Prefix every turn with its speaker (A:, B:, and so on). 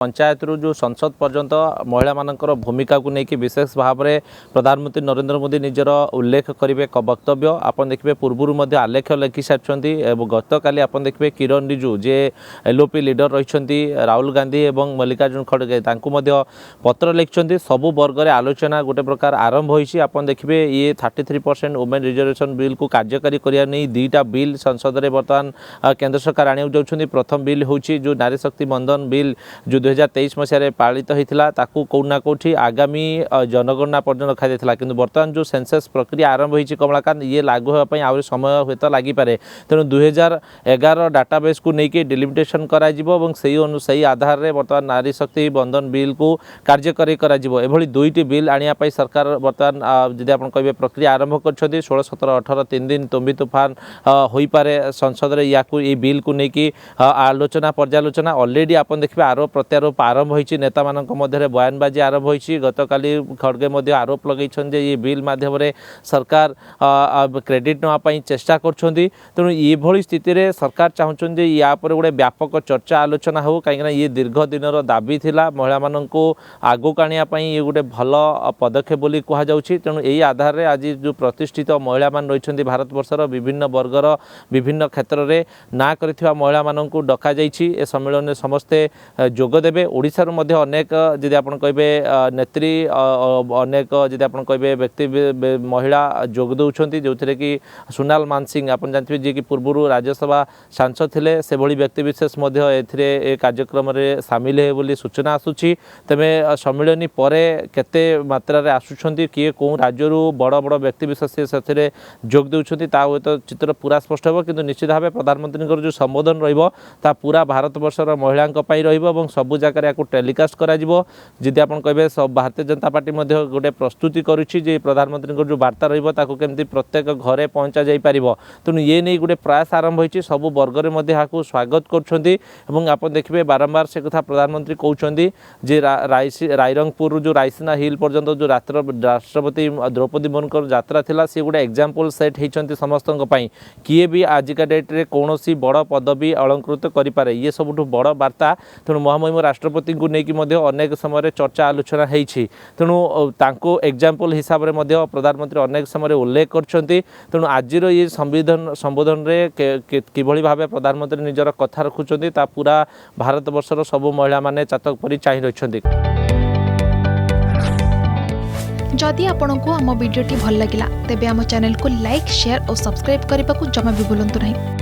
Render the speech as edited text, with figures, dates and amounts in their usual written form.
A: पंचायत रु जो संसद पर्यंत महिला मानकर भूमिका को लेकिन विशेष भाव में प्रधानमंत्री नरेंद्र मोदी निजर उल्लेख करेंगे एक वक्तव्य आप देखिए पूर्वर आलेख लिखि सारी गत काली आप देखिए किरण रिजु जे एलओपी लीडर रही राहुल गांधी और मल्लिकार्जुन खड़गे पत्र लिखिं सबु वर्ग में आलोचना गोटे प्रकार आरंभ हो देखिए ये 33% वुमेन रिजर्वेशन बिल को कार्यकारी करने नहीं दुईटा बिल संसद में बर्तमान केंद्र सरकार आने जाऊँच प्रथम बिल हूँ जो नारी शक्ति बंधन बिल जो 2023 मसीह पालित होता ताकू कौना कौटी आगामी जनगणना पर्यटन रखा कि बर्तमान जो सेंसस प्रक्रिया आरंभ होती कमलाकांत ये लागू होगापी आहरी समय हुए लगिपे तेणु 2011 डाटाबेस को लेकिन डिलिमिटेशन करी आधार में बर्तमान नारी शक्ति बंधन बिल को कार्यकारी कर दुईटी बिल आने सरकार बर्तमान जदि आप कहे प्रक्रिया आरंभ कर 16, 17, 18 3 दिन तुम्बी तुफान हो पारे संसद में या बिल को लेकिन आलोचना पर्यालोचना अलरेडी आप देखिए आरोप प्रत्यारोप आरंभ होती नेता मान मध्य बयानबाजी आरंभ होती गत काली खड़गे आरोप लगे ये बिल माध्यम सरकार क्रेडिट नापी चेष्टा कर तेणु ये स्थिति में सरकार चाहते या गोटे व्यापक चर्चा आलोचना हो कहीं ये दीर्घ दिन दाबी थिला महिला मानू आगू आने ये गोटे भल पदक्षेप बोली कहुच्छी तेणु यही आधार में आज जो प्रतिष्ठित महिला मान रही भारत वर्षर विभिन्न वर्गर विभिन्न क्षेत्र में ना कर महिला मानू डका ए सम्मेलन में समस्ते जोगदेवे ओडिशारू मध्य अनेक जदि आप कहे नेत्री अनेक जदि आप कहे व्यक्ति महिला जोग दौरान जो थे कि सोनाल मानसिंह आप जानते जी कि पूर्व राज्यसभा सांसद थे से भली व्यक्तिविशेष ए कार्यक्रम में सामिल है बोली सूचना आसूची तेरे सम्मिलनी पर केते मात्रा आसुंच किए कौ राज्य बड़ बड़ व्यक्तिविशेष से जोग दौरान तो चित्र पूरा स्पष्ट हो कि निश्चित भाव प्रधानमंत्री जो संबोधन रहा पूरा भारत वर्षर महिला रही सबु जगह या टेलीकास्ट करी आप कहे भारतीय जनता पार्टी गोटे प्रस्तुति करुच्ची प्रधानमंत्री जो वार्ता रही प्रत्येक घरे पहुँचा जापर तेणु ये नहीं गोटे प्रयास आरंभ होती सबु वर्ग में स्वागत कर देखिए बारंबार से कथा प्रधानमंत्री कहते जे रायरंगपुर जो रायसीना हिल पर्यंत जो राष्ट्रपति द्रौपदी मुर्मू यात्रा थिला सी गोटे एग्जाम्पल सेट होती समस्त किए भी आजिका डेट्रे कौन बड़ पदवी अलंकृत करें ये सबुठ बड़ वार्ता तेणु महामहिम राष्ट्रपति को लेकिन अनेक समय चर्चा आलोचना होती तेणु तांको एग्जाम्पल हिसाब से प्रधानमंत्री अनेक समय उल्लेख कर तेणु आज ये संबोधन में किभली भाव प्रधानमंत्री निजर कथा रखुंट पूरा भारत वर्षर सबु महिला माने चातक परी चाहि रहिछन्ति।
B: जदि आपंक आम भिडी भल लगा तेब आम चैनल को लाइक शेयर और सब्सक्राइब करने को जमा भी भूलु नहीं।